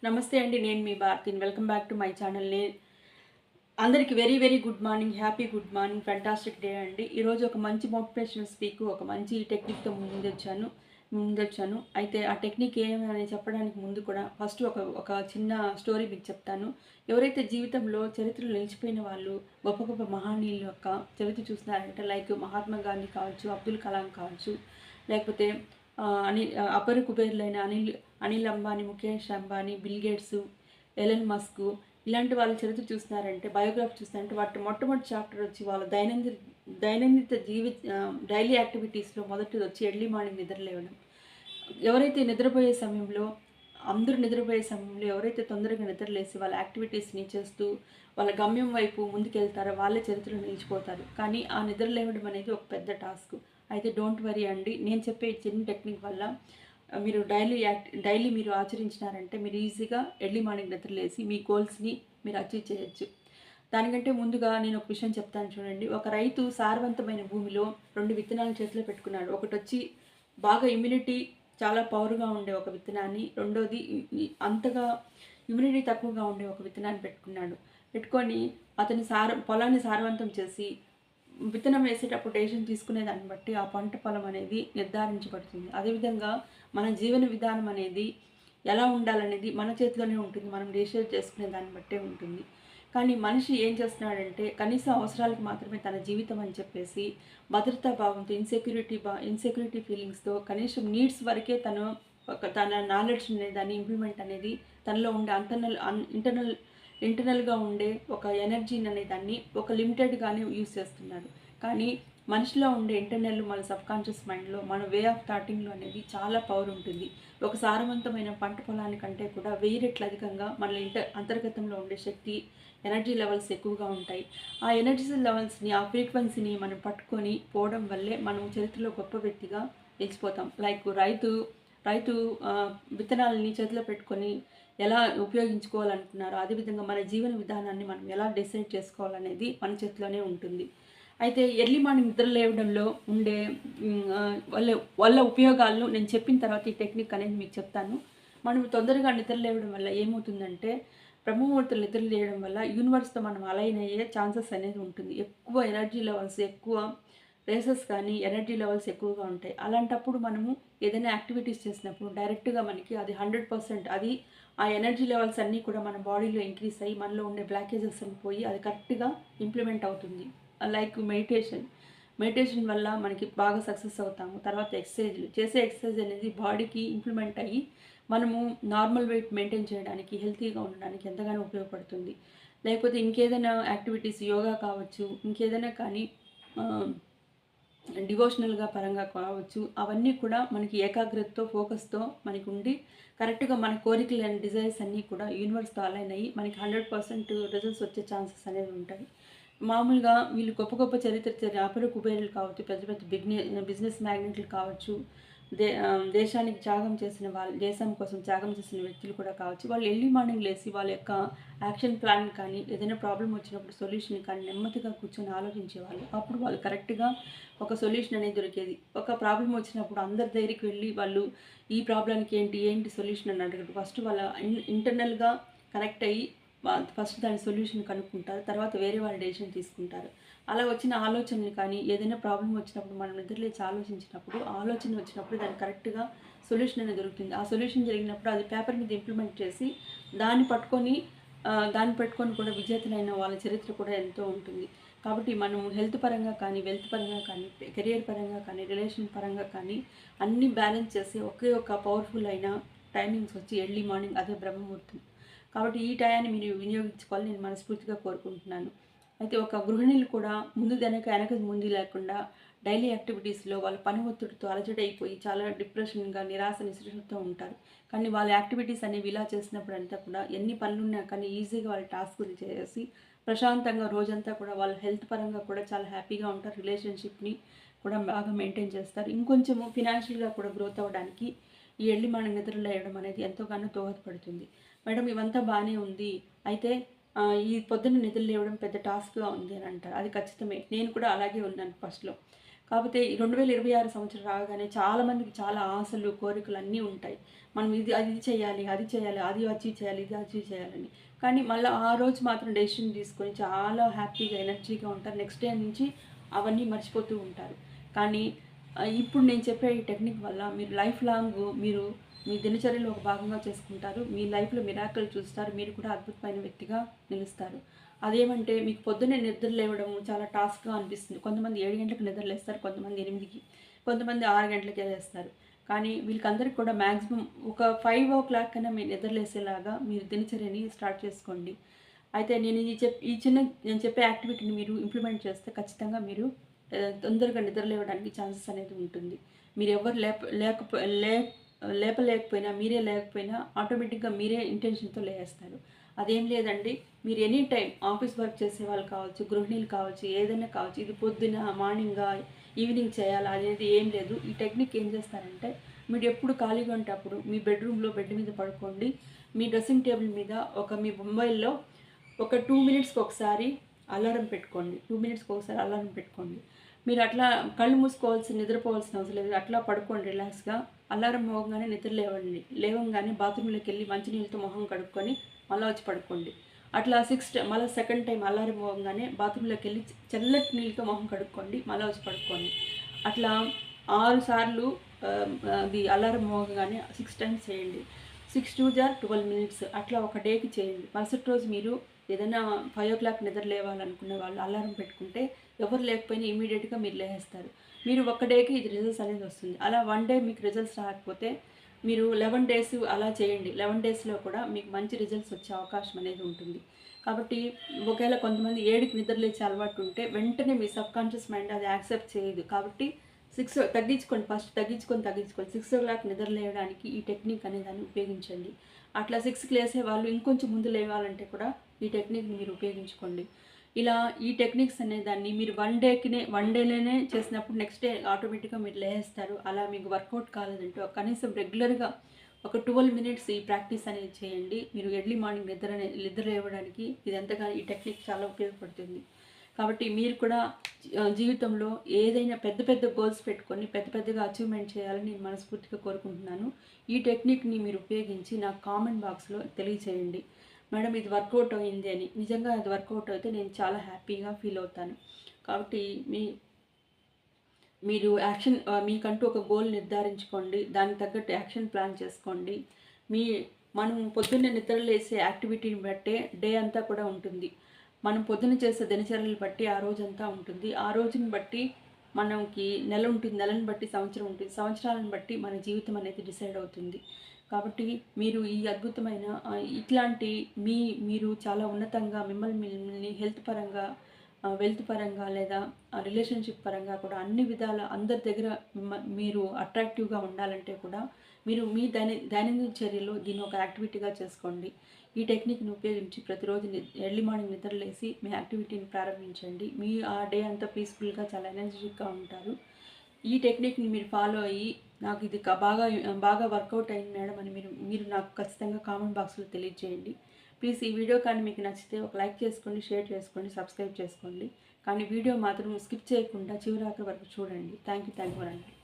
నమస్తే అండి. నేను మీ భారతిని. Welcome back to my channel. అందరికి very very good morning. Happy good morning. Fantastic day అండి. ఈరోజు ఒక మంచి మోటివేషనల్ స్పీక్, ఒక మంచి టెక్నిక్‌తో ముందొచ్చాను. అయితే ఆ టెక్నిక్ ఏమని చెప్పడానికి ముందు కూడా ఫస్ట్ ఒక చిన్న స్టోరీ మీకు చెప్తాను. ఎవరైతే జీవితంలో చరిత్రలో నిలిచిపోయిన వాళ్ళు, గొప్ప గొప్ప మహనీయుల యొక్క చరిత్ర చూస్తున్నారంటే లైక్ మహాత్మా గాంధీ కావచ్చు, అబ్దుల్ కలాం కావచ్చు, లేకపోతే అపర కుబేరులైన Anil Ambani, Mukesh Ambani, Bill Gates, Elon Musk ఇలాంటి వాళ్ళ చరిత్ర చూస్తున్నారంటే, బయోగ్రఫీ చూస్తున్నారంటే వాటి మొట్టమొదటి చాప్టర్ వచ్చి వాళ్ళ దైనందిత డైలీ యాక్టివిటీస్లో మొదటిది వచ్చి ఎర్లీ మార్నింగ్ నిద్ర లేవడం. ఎవరైతే నిద్రపోయే సమయంలో అందరూ నిద్రపోయే సమయంలో ఎవరైతే తొందరగా నిద్రలేసి వాళ్ళ యాక్టివిటీస్ని చేస్తూ వాళ్ళ గమ్యం వైపు ముందుకెళ్తారో వాళ్ళే చరిత్రలో నిలిచిపోతారు. కానీ ఆ నిద్ర లేవడం అనేది ఒక పెద్ద టాస్క్. అయితే డోంట్ వరీ అండి. నేను చెప్పే చిన్న టెక్నిక్ వల్ల మీరు డైలీ మీరు ఆచరించినారంటే మీరు ఈజీగా ఎర్లీ మార్నింగ్ నిద్రలేసి మీ గోల్స్ని మీరు అచీవ్ చేయొచ్చు. దానికంటే ముందుగా నేను ఒక విషయం చెప్తాను చూడండి. ఒక రైతు సారవంతమైన భూమిలో 2 విత్తనాలు చేతిలో పెట్టుకున్నాడు. ఒకటొచ్చి బాగా ఇమ్యూనిటీ చాలా పవర్‌గా ఉండే ఒక విత్తనాన్ని, రెండోది అంతగా ఇమ్యూనిటీ తక్కువగా ఉండే ఒక విత్తనాన్ని పెట్టుకున్నాడు. పెట్టుకొని అతని పొలాన్ని సారవంతం చేసి విత్తనం వేసేటప్పుడు డెసిషన్ తీసుకునే దాన్ని బట్టి ఆ పంట పొలం అనేది నిర్ధారించబడుతుంది. అదేవిధంగా మన జీవన విధానం అనేది ఎలా ఉండాలనేది మన చేతిలోనే ఉంటుంది. మనం డెసిషన్ చేసుకునే దాన్ని బట్టే ఉంటుంది. కానీ మనిషి ఏం చేస్తున్నాడంటే కనీస అవసరాలకు మాత్రమే తన జీవితం అని చెప్పేసి భద్రతా భావంతో ఇన్సెక్యూరిటీ ఫీలింగ్స్‌తో కనీసం నీడ్స్ వరకే తన నాలెడ్జ్ దాన్ని ఇంప్లిమెంట్ అనేది తనలో ఉండే ఇంటర్నల్‌గా ఉండే ఒక ఎనర్జీని అనే దాన్ని ఒక లిమిటెడ్‌గానే యూజ్ చేస్తున్నాడు. కానీ మనిషిలో ఉండే ఇంటర్నల్ మన సబ్‌కాన్షియస్ మైండ్‌లో మన వే ఆఫ్ థాటింగ్‌లో అనేది చాలా పవర్ ఉంటుంది. ఒక సారవంతమైన పంట పొలానికంటే కూడా 1000 రెట్లు అధికంగా మన అంతర్గతంలో ఉండే శక్తి, ఎనర్జీ లెవెల్స్ ఎక్కువగా ఉంటాయి. ఆ ఎనర్జీ లెవెల్స్‌ని, ఆ ఫ్రీక్వెన్సీని మనం పట్టుకొని పోవడం వల్లే మనం చరిత్రలో గొప్ప వ్యక్తిగా నిలిచిపోతాం. లైక్ రైతు విత్తనాలని చేతిలో పెట్టుకొని ఎలా ఉపయోగించుకోవాలనుకున్నారో, అదేవిధంగా మన జీవన విధానాన్ని మనం ఎలా డిసైడ్ చేసుకోవాలనేది మన చేతిలోనే ఉంటుంది. అయితే ఎర్లీ మార్నింగ్ నిద్ర లేవడంలో ఉండే వాళ్ళ వాళ్ళ ఉపయోగాలను నేను చెప్పిన తర్వాత ఈ టెక్నిక్ అనేది మీకు చెప్తాను. మనం తొందరగా నిద్ర లేవడం వల్ల ఏమవుతుందంటే, బ్రహ్మముహూర్తంలో నిద్ర లేయడం వల్ల యూనివర్స్‌తో మనం అలైన్ అయ్యే ఛాన్సెస్ అనేది ఉంటుంది. ఎక్కువ ఎనర్జీ లెవెల్స్, ఎక్కువ రేసెస్ కానీ ఎనర్జీ లెవెల్స్ ఎక్కువగా ఉంటాయి. అలాంటప్పుడు మనము ఏదైనా యాక్టివిటీస్ చేసినప్పుడు డైరెక్ట్‌గా మనకి అది 100% అది ఆ ఎనర్జీ లెవెల్స్ అన్నీ కూడా మన బాడీలో ఇంక్రీజ్ అయ్యి మనలో ఉండే బ్లాకేజెస్ అన్నీ పోయి అది కరెక్ట్‌గా ఇంప్లిమెంట్ అవుతుంది. లైక్ మెడిటేషన్ వల్ల మనకి బాగా సక్సెస్ అవుతాము. తర్వాత చేసే ఎక్సర్సైజ్ అనేది బాడీకి ఇంప్లిమెంట్ అయ్యి మనము నార్మల్ వెయిట్ మెయింటైన్ చేయడానికి, హెల్తీగా ఉండడానికి ఎంతగానో ఉపయోగపడుతుంది. లేకపోతే ఇంకేదైనా యాక్టివిటీస్ యోగా కావచ్చు, ఇంకేదైనా కానీ డివోషనల్‌గా పరంగా కావచ్చు, అవన్నీ కూడా మనకి ఏకాగ్రతతో, ఫోకస్‌తో మనకి ఉండి కరెక్ట్‌గా మన కోరికలు అండ్ డిజైర్స్ అన్నీ కూడా యూనివర్స్‌తో అలైన్ అయ్యి మనకి 100% రిజల్ట్స్ వచ్చే ఛాన్సెస్ అనేవి ఉంటాయి. మామూలుగా వీళ్ళు గొప్ప గొప్ప అపర కుబేరులు కావచ్చు, పెద్ద పెద్ద బిజినెస్ మ్యాగ్నెట్లు కావచ్చు, దేశానికి దేశం కోసం త్యాగం చేసిన వ్యక్తులు కూడా కావచ్చు. వాళ్ళు ఎర్లీ మార్నింగ్ లేసి వాళ్ళ యొక్క యాక్షన్ ప్లాన్ కానీ, ఏదైనా ప్రాబ్లమ్ వచ్చినప్పుడు సొల్యూషన్ కానీ నెమ్మదిగా కూర్చొని ఆలోచించేవాళ్ళు. అప్పుడు వాళ్ళు కరెక్ట్‌గా ఒక సొల్యూషన్ అనేది దొరికేది. ఒక ప్రాబ్లమ్ వచ్చినప్పుడు అందరి దగ్గరికి వెళ్ళి వాళ్ళు ఈ ప్రాబ్లమ్‌కి ఏంటి సొల్యూషన్ అని అడగరు. ఫస్ట్ వాళ్ళ ఇంటర్నల్‌గా కనెక్ట్ అయ్యి ఫస్ట్ దాని సొల్యూషన్ కనుక్కుంటారు. తర్వాత వేరే వాళ్ళు డెసిషన్ తీసుకుంటారు. అలా వచ్చిన ఆలోచనలు కానీ, ఏదైనా ప్రాబ్లమ్ వచ్చినప్పుడు మనం నిద్రలేచి ఆలోచించినప్పుడు, ఆలోచన వచ్చినప్పుడు దానికి కరెక్ట్‌గా సొల్యూషన్ అనేది దొరుకుతుంది. ఆ సొల్యూషన్ జరిగినప్పుడు అది పేపర్ మీద ఇంప్లిమెంట్ చేసి దాన్ని పెట్టుకొని కూడా విజేతలైన వాళ్ళ చరిత్ర కూడా ఎంతో ఉంటుంది. కాబట్టి మనం హెల్త్ పరంగా కానీ, వెల్త్ పరంగా కానీ, కెరియర్ పరంగా కానీ, రిలేషన్ పరంగా కానీ అన్నీ బ్యాలెన్స్ చేసి ఒకే ఒక పవర్‌ఫుల్ అయిన టైమింగ్స్ వచ్చి ఎర్లీ మార్నింగ్, అదే బ్రహ్మముహూర్తం. కాబట్టి ఈ టయాన్ని మీరు వినియోగించుకోవాలని నేను మనస్ఫూర్తిగా కోరుకుంటున్నాను. అయితే ఒక గృహిణులు కూడా వెనక ముందు లేకుండా డైలీ యాక్టివిటీస్‌లో వాళ్ళ పని ఒత్తిడితో అలజడైపోయి చాలా డిప్రెషన్‌గా, నిరాశతో ఉంటారు. కానీ వాళ్ళ యాక్టివిటీస్ అనేవి ఇలా చేసినప్పుడంతా కూడా ఎన్ని పనులున్నా కానీ ఈజీగా వాళ్ళ టాస్కులు చేసేసి ప్రశాంతంగా రోజంతా కూడా వాళ్ళ హెల్త్ పరంగా కూడా చాలా హ్యాపీగా ఉంటారు. రిలేషన్‌షిప్‌ని కూడా బాగా మెయింటైన్ చేస్తారు. ఇంకొంచెము ఫినాన్షియల్‌గా కూడా గ్రోత్ అవ్వడానికి ఈ ఎర్లీ మార్నింగ్ నిద్ర లేయడం అనేది ఎంతోగానో దోహదపడుతుంది. మేడం ఇవంతా బాగానే ఉంది. అయితే ఈ పొద్దున్న నిద్ర లేవడం పెద్ద టాస్క్‌గా ఉంది అని అంటారు. అది ఖచ్చితమే. నేను కూడా అలాగే ఉన్నాను ఫస్ట్‌లో. కాకపోతే ఈ 2026 సంవత్సరం రాగానే చాలామందికి చాలా ఆశలు, కోరికలు అన్నీ ఉంటాయి. మనం అది చేయాలి, అది చేయాలి, అది అచీవ్ చేయాలి, ఇది అచీవ్ చేయాలని. కానీ మళ్ళీ ఆ రోజు మాత్రం డెసిషన్ తీసుకొని చాలా హ్యాపీగా, ఎనర్జీగా ఉంటారు. నెక్స్ట్ డే నుంచి అవన్నీ మర్చిపోతూ ఉంటారు. కానీ ఇప్పుడు నేను చెప్పే ఈ టెక్నిక్ వల్ల మీరు లైఫ్ లాంగ్ మీరు మీ దినచర్యలో ఒక భాగంగా చేసుకుంటారు. మీ లైఫ్లో మిరాకిల్ చూస్తారు. మీరు కూడా అద్భుతమైన వ్యక్తిగా నిలుస్తారు. అదేమంటే మీకు పొద్దున్నే నిద్ర లేవడం చాలా టాస్క్గా అనిపిస్తుంది. కొంతమంది 7 గంటలకు నిద్ర లేస్తారు, కొంతమంది 8కి, కొంతమంది 6 గంటలకే లేస్తారు. కానీ వీళ్ళకందరికీ కూడా మ్యాక్సిమం ఒక 5:00 కన్నా మీరు నిద్ర లేసేలాగా మీరు దినచర్యని స్టార్ట్ చేసుకోండి. అయితే నేను చెప్పే యాక్టివిటీని మీరు ఇంప్లిమెంట్ చేస్తే ఖచ్చితంగా మీరు తొందరగా నిద్ర లేవడానికి ఛాన్సెస్ అనేది ఉంటుంది. మీరు ఎవరు లేపలేకపోయినా, మీరే లేకపోయినా ఆటోమేటిక్గా మీరే ఇంటెన్షన్తో లేస్తారు. అదేం లేదండి, మీరు ఎనీ టైం ఆఫీస్ వర్క్ చేసే వాళ్ళు కావచ్చు, గృహిణీలు కావచ్చు, ఏదైనా కావచ్చు, ఇది పొద్దున, మార్నింగా, ఈవినింగ్ చేయాలా అనేది ఏం లేదు. ఈ టెక్నిక్ ఏం చేస్తారంటే, మీరు ఎప్పుడు ఖాళీగా ఉంటే అప్పుడు మీ బెడ్రూమ్లో బెడ్ మీద పడుకోండి. మీ డ్రెస్సింగ్ టేబుల్ మీద మీ మొబైల్లో ఒక 2 మినిట్స్కి ఒకసారి అలారం పెట్టుకోండి. 2 మినిట్స్కి ఒకసారి అలారం పెట్టుకోండి. మీరు అట్లా కళ్ళు నిద్రపోవాల్సిన అవసరం లేదు. అట్లా పడుకోండి రిలాక్స్గా. అలారం మోగంగానే నిద్ర లేవండి. లేవంగానే బాత్రూంలోకి వెళ్ళి మంచినీళ్ళతో మొహం కడుక్కొని మళ్ళీ వచ్చి పడుకోండి. అట్లా మళ్ళీ సెకండ్ టైం అలారం మోగంగానే బాత్రూంలోకి వెళ్ళి చల్లటి నీళ్ళతో మొహం కడుక్కోండి, మళ్ళీ వచ్చి పడుకోండి. అట్లా 6 సార్లు అది అలారం మోగగానే 6 టైమ్స్ చేయండి. 6 2 12 మినిట్స్ అట్లా ఒక డేకి చేయండి. మరుసటి రోజు మీరు ఏదైనా 5:00 నిద్ర లేవాలనుకునే వాళ్ళు అలారం పెట్టుకుంటే ఎవరు లేకపోయినా ఇమీడియట్గా మీరు లేస్తారు. మీరు ఒక డేకి ఇది రిజల్ట్స్ అనేది వస్తుంది. అలా 1 డే మీకు రిజల్ట్స్ రాకపోతే మీరు 11 డేస్ అలా చేయండి. 11 డేస్లో కూడా మీకు మంచి రిజల్ట్స్ వచ్చే అవకాశం అనేది ఉంటుంది. కాబట్టి ఒకవేళ కొంతమంది 7కి నిద్ర లేచే అలవాటు ఉంటే వెంటనే మీ సబ్కాన్షియస్ మైండ్ అది యాక్సెప్ట్ చేయదు. కాబట్టి 6 తగ్గించుకోండి, ఫస్ట్ తగ్గించుకొని 6:00 నిద్ర లేవడానికి ఈ టెక్నిక్ అనేదాన్ని ఉపయోగించండి. అట్లా 6కి లేసే వాళ్ళు ఇంకొంచెం ముందు లేవాలంటే కూడా ఈ టెక్నిక్ని మీరు ఉపయోగించుకోండి. ఇలా ఈ టెక్నిక్స్ అనేదాన్ని మీరు 1 డేలోనే చేసినప్పుడు నెక్స్ట్ డే ఆటోమేటిక్గా మీరు లేస్తారు. అలా మీకు వర్కౌట్ కాలేదంటే కనీసం రెగ్యులర్గా ఒక 12 మినిట్స్ ఈ ప్రాక్టీస్ అనేది చేయండి. మీరు ఎర్లీ మార్నింగ్ నిద్ర లేవడానికి ఈ టెక్నిక్ చాలా ఉపయోగపడుతుంది. కాబట్టి మీరు కూడా జీవితంలో ఏదైనా పెద్ద పెద్ద గోల్స్ పెట్టుకొని పెద్దగా అచీవ్మెంట్ చేయాలని నేను మనస్ఫూర్తిగా కోరుకుంటున్నాను. ఈ టెక్నిక్ని మీరు ఉపయోగించి నాకు కామెంట్ బాక్స్లో తెలియచేయండి. మేడం ఇది వర్కౌట్ అయింది అని. నిజంగా అది వర్కౌట్ అయితే నేను చాలా హ్యాపీగా ఫీల్ అవుతాను. కాబట్టి మీరు మీకంటూ ఒక గోల్ నిర్ధారించుకోండి. దానికి తగ్గట్టు యాక్షన్ ప్లాన్ చేసుకోండి. మనం పొద్దున్నే నిద్ర లేసే యాక్టివిటీని బట్టే డే అంతా కూడా ఉంటుంది. మనం పొద్దున్న చేసే దినచర్యలు బట్టి ఆ రోజంతా ఉంటుంది. ఆ రోజుని బట్టి మనకి నెల ఉంటుంది, నెలను బట్టి సంవత్సరం ఉంటుంది, సంవత్సరాలను బట్టి మన జీవితం అనేది డిసైడ్ అవుతుంది. కాబట్టి మీరు ఈ అద్భుతమైన ఇట్లాంటి మీరు చాలా ఉన్నతంగా మిమ్మల్ని హెల్త్ పరంగా, వెల్త్ పరంగా లేదా రిలేషన్షిప్ పరంగా కూడా అన్ని విధాల అందరి దగ్గర మీరు అట్రాక్టివ్గా ఉండాలంటే కూడా మీరు మీ దైనందిన చర్యలో దీన్ని ఒక యాక్టివిటీగా చేసుకోండి. ఈ టెక్నిక్ని ఉపయోగించి ప్రతిరోజు ఎర్లీ మార్నింగ్ నిద్రలేసి మీ యాక్టివిటీని ప్రారంభించండి. ఆ డే అంతా పీస్ఫుల్గా చాలా ఎనర్జెటిక్గా ఉంటారు. ఈ టెక్నిక్ని మీరు ఫాలో అయ్యి నాకు ఇది బాగా వర్కౌట్ అయింది మేడం అని మీరు నాకు ఖచ్చితంగా కామెంట్ బాక్స్లో తెలియజేయండి. ప్లీజ్ ఈ వీడియో కానీ మీకు నచ్చితే ఒక లైక్ చేసుకోండి, షేర్ చేసుకోండి, సబ్స్క్రైబ్ చేసుకోండి. కానీ వీడియో మాత్రం స్కిప్ చేయకుండా చివరి వరకు చూడండి. Thank you for watching.